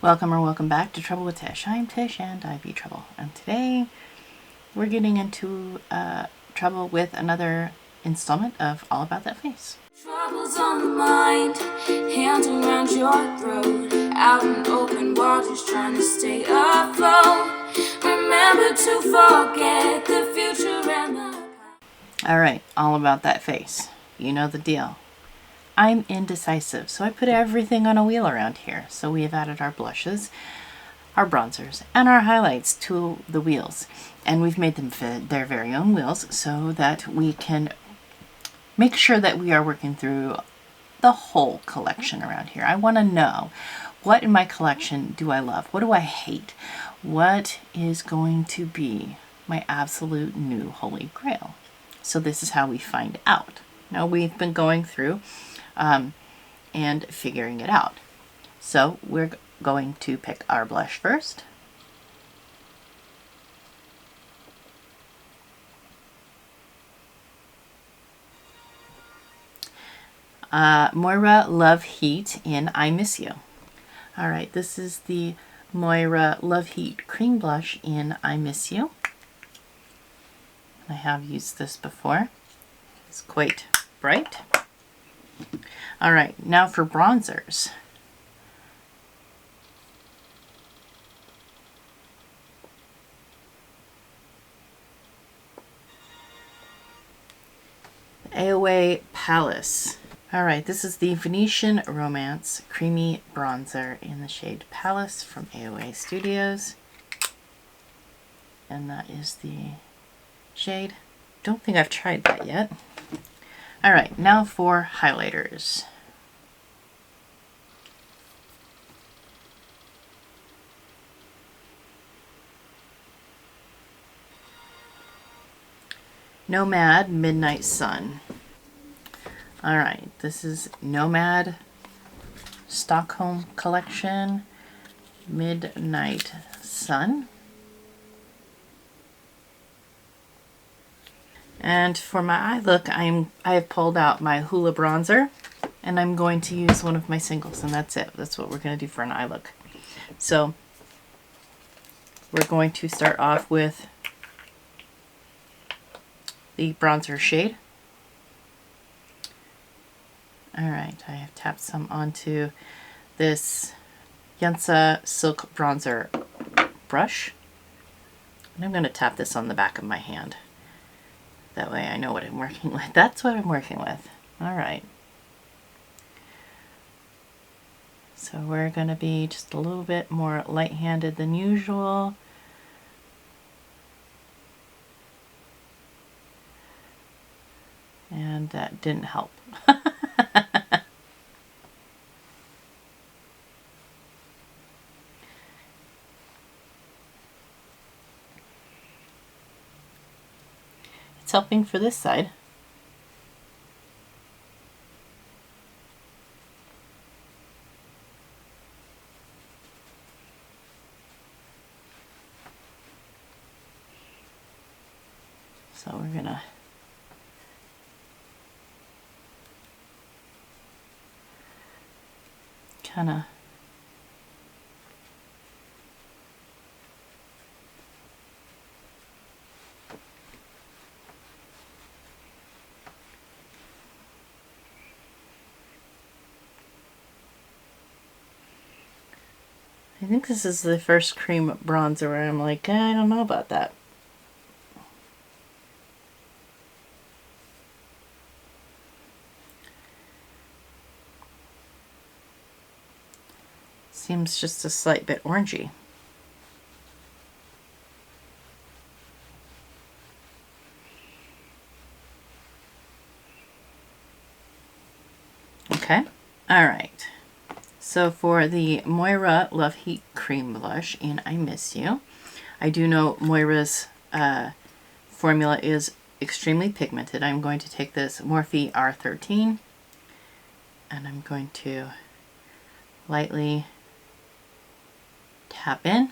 Welcome or welcome back to Trouble with Tish. I'm Tish and I be Trouble. And today we're getting into trouble with another installment of All About That Face. Troubles on the mind, hands around your throat, out in open waters trying to stay afloat. Remember to forget the future and the past. Alright, All About That Face. You know the deal. I'm indecisive, so I put everything on a wheel around here. So we have added our blushes, our bronzers, and our highlights to the wheels. And we've made them fit their very own wheels so that we can make sure that we are working through the whole collection around here. I want to know, what in my collection do I love? What do I hate? What is going to be my absolute new holy grail? So this is how we find out. Now we've been going through and figuring it out. So we're going to pick our blush first. Moira Love Heat in I Miss You. Alright, this is the Moira Love Heat Cream Blush in I Miss You. I have used this before. It's quite bright. Alright, now for bronzers. Aoa Palace. Alright, this is the Venetian Romance Creamy Bronzer in the shade Palace from Aoa Studios. And that is the shade. Don't think I've tried that yet. Alright, now for highlighters. Nomad Midnight Sun. Alright, this is Nomad Stockholm Collection Midnight Sun. And for my eye look, I have pulled out my Hoola bronzer and I'm going to use one of my singles, and that's it. That's what we're going to do for an eye look. So we're going to start off with the bronzer shade. Alright, I have tapped some onto this Zeesea Silk Bronzer brush. And I'm going to tap this on the back of my hand. That way I know what I'm working with. That's what I'm working with. Alright. So we're going to be just a little bit more light-handed than usual. And that didn't help. It's helping for this side. So we're gonna kind of I think this is the first cream bronzer where I'm like, I don't know about that. Seems just a slight bit orangey. Okay, all right. So for the Moira Love Heat Cream Blush in I Miss You, I do know Moira's formula is extremely pigmented. I'm going to take this Morphe R13 and I'm going to lightly tap in.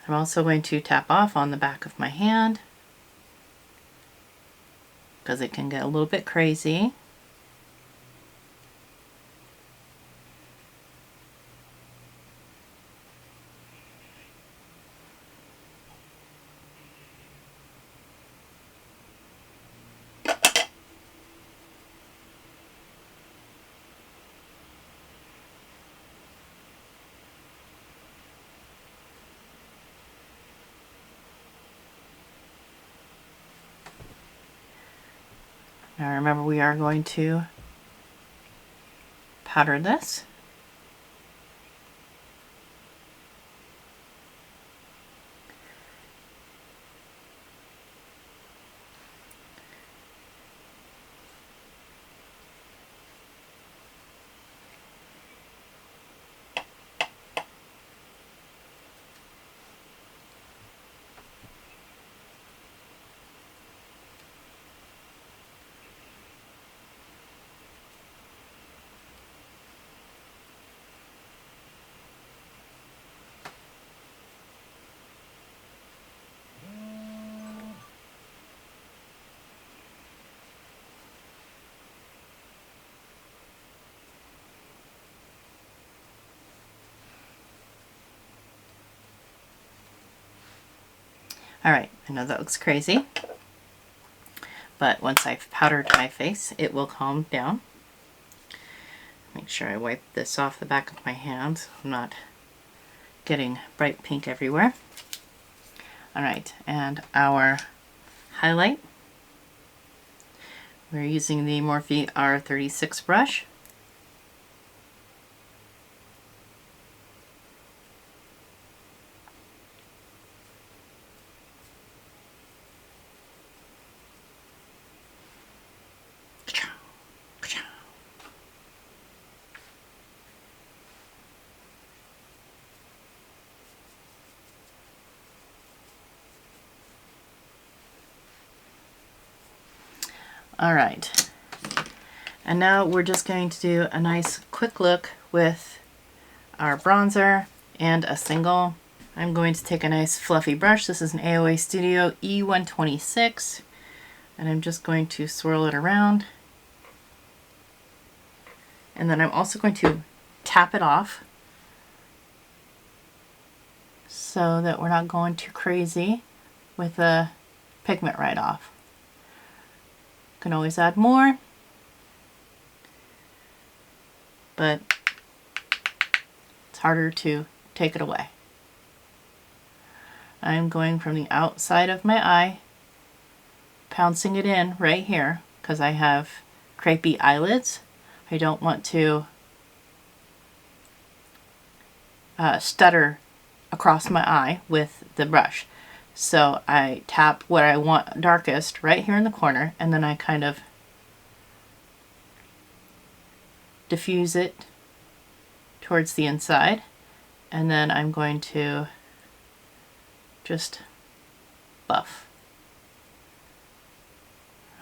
I'm also going to tap off on the back of my hand because it can get a little bit crazy. Now remember, we are going to powder this. All right, I know that looks crazy, but once I've powdered my face, it will calm down. Make sure I wipe this off the back of my hand so I'm not getting bright pink everywhere. All right, and our highlight. We're using the Morphe R36 brush. All right, and now we're just going to do a nice quick look with our bronzer and a single. I'm going to take a nice fluffy brush. This is an Aoa Studio E126, and I'm just going to swirl it around. And then I'm also going to tap it off so that we're not going too crazy with the pigment right off. Can always add more, but it's harder to take it away. I'm going from the outside of my eye, pouncing it in right here because I have crepey eyelids. I don't want to stutter across my eye with the brush. So I tap what I want darkest right here in the corner, and then I kind of diffuse it towards the inside, and then I'm going to just buff.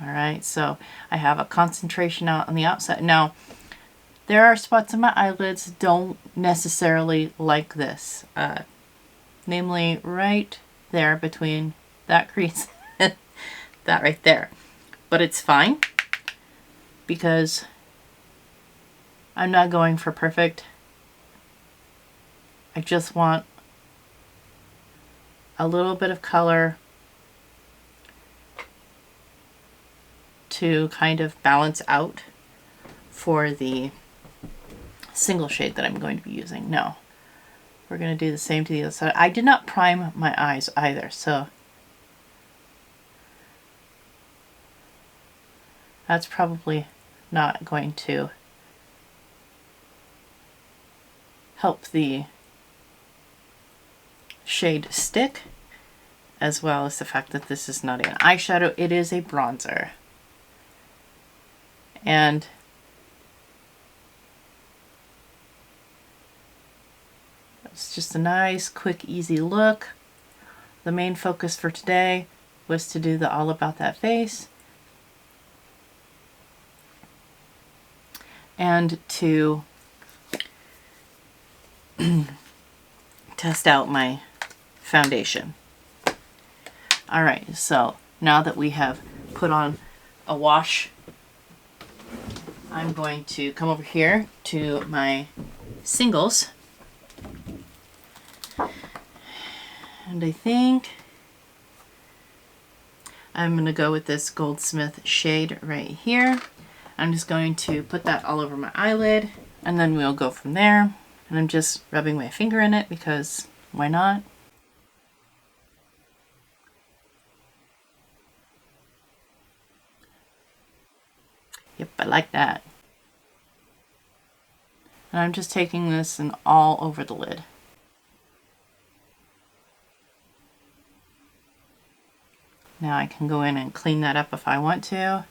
All right, so I have a concentration out on the outside. Now, there are spots in my eyelids don't necessarily like this, namely right there between that crease and that right there. But it's fine because I'm not going for perfect. I just want a little bit of color to kind of balance out for the single shade that I'm going to be using. Now, we're going to do the same to the other side. I did not prime my eyes either, so that's probably not going to help the shade stick, as well as the fact that this is not an eyeshadow, it is a bronzer. And it's just a nice, quick, easy look. The main focus for today was to do the All About That face and to test out my foundation. All right, so now that we have put on a wash, I'm going to come over here to my singles. And I think I'm going to go with this Goldsmith shade right here. I'm just going to put that all over my eyelid, and then we'll go from there. And I'm just rubbing my finger in it because why not? Yep, I like that. And I'm just taking this and all over the lid. Now I can go in and clean that up if I want to.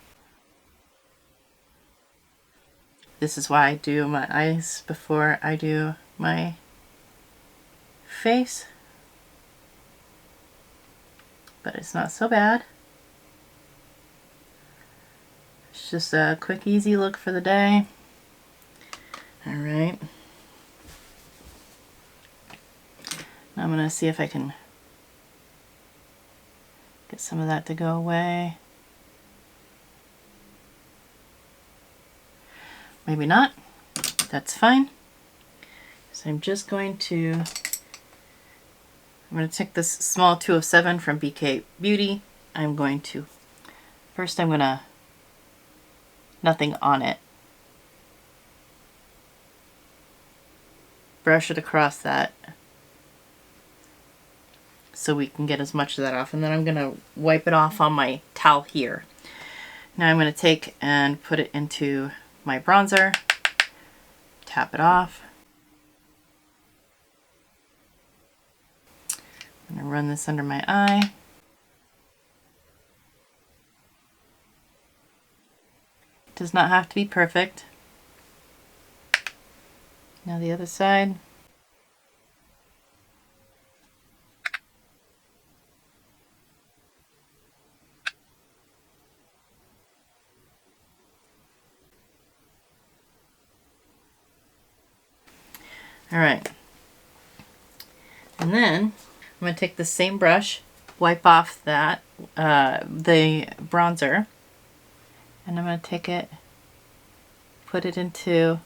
This is why I do my eyes before I do my face. But it's not so bad. It's just a quick, easy look for the day. All right. Now I'm going to see if I can get some of that to go away. Maybe not. That's fine. So I'm just going to, I'm going to take this small 207 from BK Beauty. I'm going to, first I'm going to, nothing on it, brush it across that so we can get as much of that off. And then I'm going to wipe it off on my towel here. Now I'm going to take and put it into my bronzer, tap it off. I'm going to run this under my eye. It does not have to be perfect. Now the other side. All right. And then I'm going to take the same brush, wipe off that, the bronzer, and I'm going to take it, put it into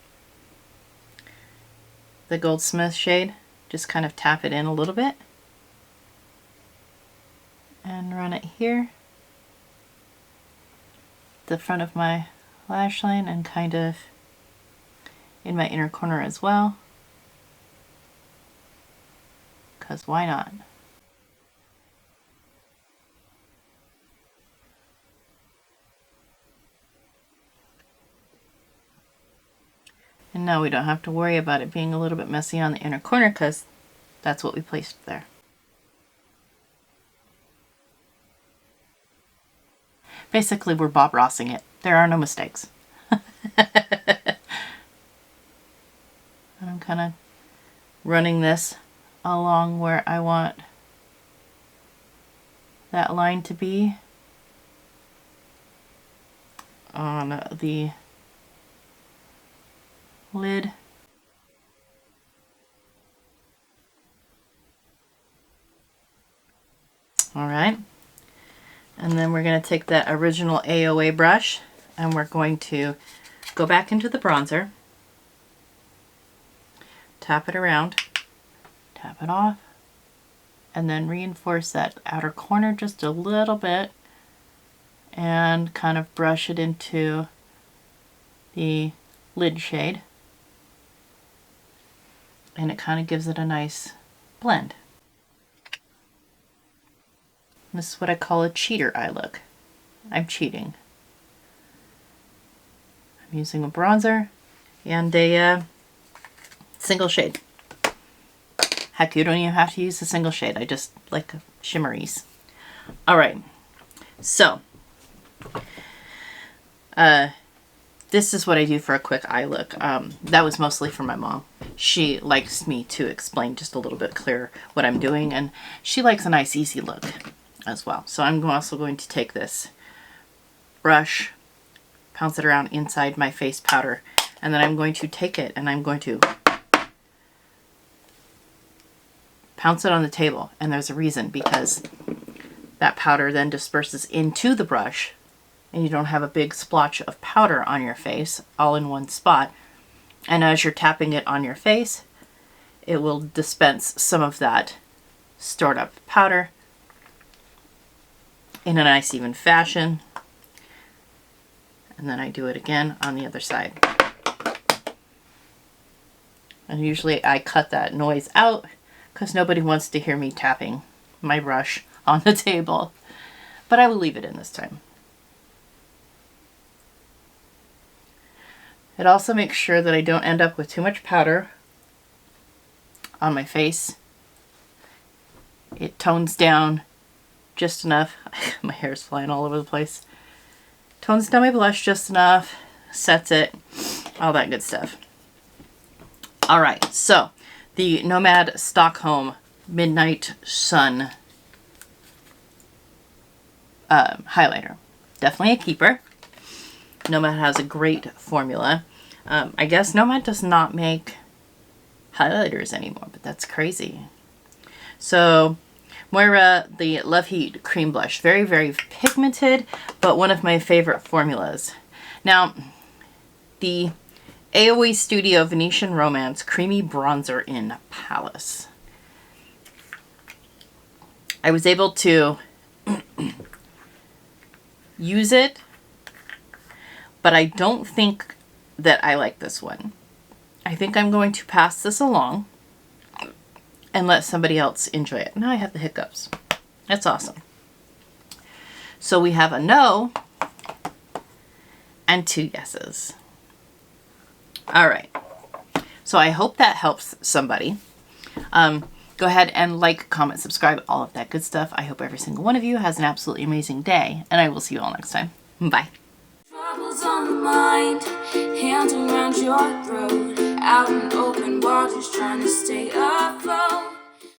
the Goldsmith shade, just kind of tap it in a little bit, and run it here, the front of my lash line, and kind of in my inner corner as well. Because why not? And now we don't have to worry about it being a little bit messy on the inner corner because that's what we placed there. Basically, we're Bob Rossing it. There are no mistakes. I'm kind of running this along where I want that line to be on the lid. All right. And then we're going to take that original AOA brush and we're going to go back into the bronzer, tap it around, tap it off, and then reinforce that outer corner just a little bit and kind of brush it into the lid shade. And it kind of gives it a nice blend. This is what I call a cheater eye look. I'm cheating. I'm using a bronzer and a single shade. Heck, you don't even have to use a single shade. I just like shimmeries. All right. So, this is what I do for a quick eye look. That was mostly for my mom. She likes me to explain just a little bit clearer what I'm doing, and she likes a nice easy look as well. So I'm also going to take this brush, pounce it around inside my face powder, and then I'm going to take it and I'm going to pounce it on the table. And there's a reason, because that powder then disperses into the brush and you don't have a big splotch of powder on your face all in one spot. And as you're tapping it on your face, it will dispense some of that stored up powder in a nice even fashion. And then I do it again on the other side. And usually I cut that noise out because nobody wants to hear me tapping my brush on the table. But I will leave it in this time. It also makes sure that I don't end up with too much powder on my face. It tones down just enough. My hair's flying all over the place. Tones down my blush just enough, sets it, all that good stuff. All right, so the Nomad Stockholm Midnight Sun highlighter. Definitely a keeper. Nomad has a great formula. I guess Nomad does not make highlighters anymore, but that's crazy. So Moira, the Love Heat Cream Blush. Very, very pigmented, but one of my favorite formulas. Now, the Aoa Studio Venetian Romance Creamy Bronzer in Palace. I was able to use it, but I don't think that I like this one. I think I'm going to pass this along and let somebody else enjoy it. Now I have the hiccups. That's awesome. So we have a no and 2 yeses. All right. So I hope that helps somebody. Go ahead and like, comment, subscribe, all of that good stuff. I hope every single one of you has an absolutely amazing day, and I will see you all next time. Bye. Troubles on the mind, hands around your throat, out in open waters trying to stay up.